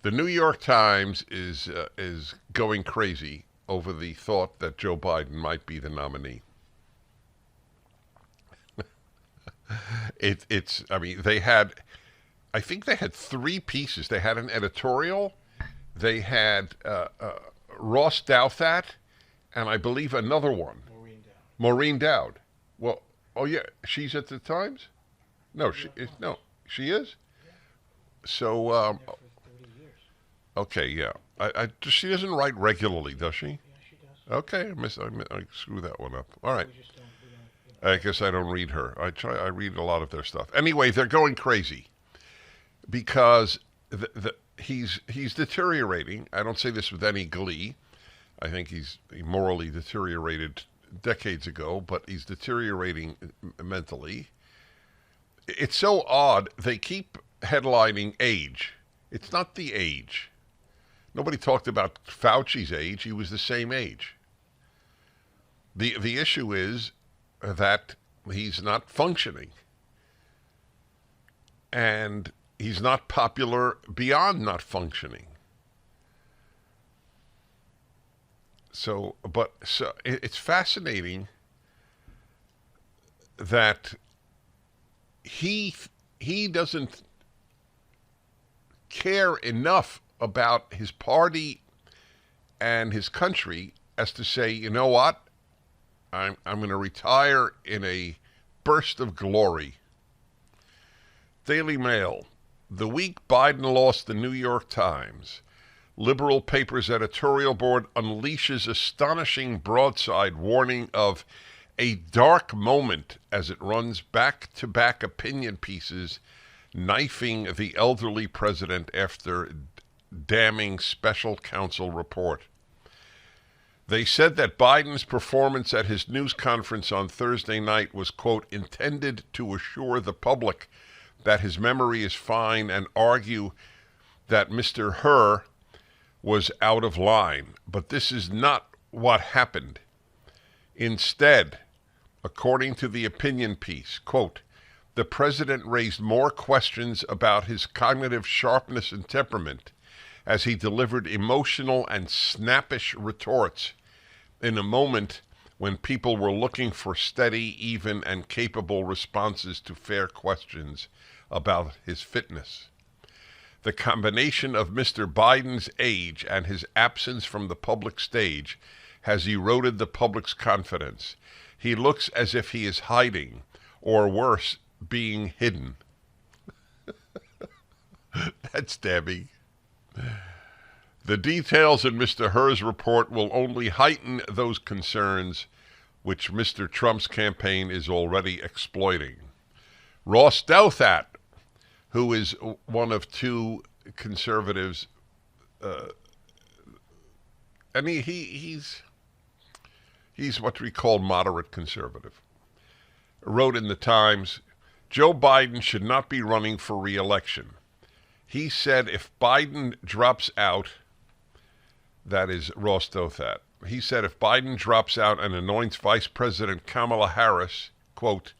The New York Times is going crazy over the thought that Joe Biden might be the nominee. It's. I mean, they had. I think they had three pieces. They had an editorial. They had Ross Douthat, and I believe another one. Maureen Dowd. Maureen Dowd. Well, oh yeah, she's at the Times. No, she is. No, she is. Yeah. So She's been there for 30 years. okay, yeah. She doesn't write regularly, does she? Yeah, she does. Okay, I screw that one up. All right. We just don't, we don't, I guess I don't read her. I read a lot of their stuff. Anyway, they're going crazy because he's deteriorating. I don't say this with any glee. I think he morally deteriorated decades ago, but he's deteriorating mentally. It's so odd. They keep headlining age. It's not the age. Nobody talked about Fauci's age. He was the same age. The issue is that he's not functioning. And he's not popular beyond not functioning. So it's fascinating that he doesn't care enough about his party and his country as to say, you know what, I'm going to retire in a burst of glory. Daily Mail. The week Biden lost the New York Times, liberal paper's editorial board unleashes astonishing broadside warning of a dark moment as it runs back-to-back opinion pieces knifing the elderly president after damning special counsel report. They said that Biden's performance at his news conference on Thursday night was, quote, intended to assure the public that his memory is fine and argue that Mr. Herr was out of line. But this is not what happened. Instead, according to the opinion piece, quote, the president raised more questions about his cognitive sharpness and temperament as he delivered emotional and snappish retorts in a moment when people were looking for steady, even, and capable responses to fair questions about his fitness. The combination of Mr. Biden's age and his absence from the public stage has eroded the public's confidence. He looks as if he is hiding, or worse, being hidden. That's Debbie. The details in Mr. Herr's report will only heighten those concerns which Mr. Trump's campaign is already exploiting. Ross Douthat, who is one of two conservatives, and he's what we call moderate conservative, wrote in the Times, Joe Biden should not be running for re-election. He said if Biden drops out, that is Ross Douthat, he said if Biden drops out and anoints Vice President Kamala Harris, quote,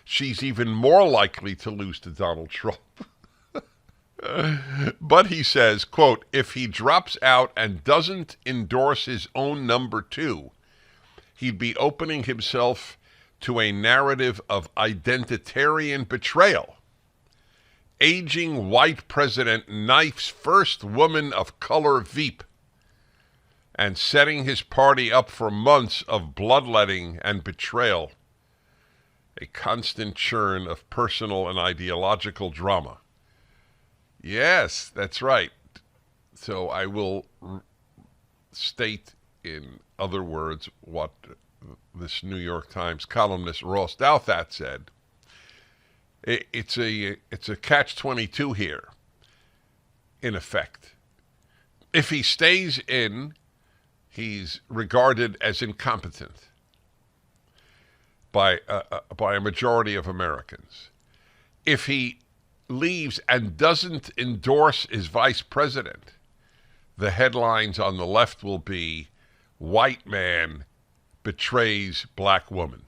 she's even more likely to lose to Donald Trump. But he says, quote, if he drops out and doesn't endorse his own number two, he'd be opening himself to a narrative of identitarian betrayal. Aging white president knifes first woman of color Veep and setting his party up for months of bloodletting and betrayal. A constant churn of personal and ideological drama. Yes, that's right. So I will state in other words what this New York Times columnist Ross Douthat said. It's a catch-22 here, in effect. If he stays in, he's regarded as incompetent by a majority of Americans. If he leaves and doesn't endorse his vice president, the headlines on the left will be, white man betrays black woman.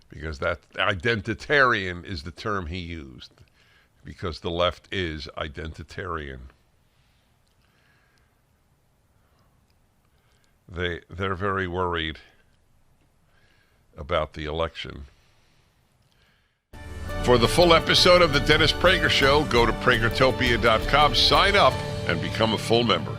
Because that identitarian is the term he used. because the left is identitarian. They're very worried about the election. For the full episode of the Dennis Prager Show, go to pragertopia.com, sign up, and become a full member.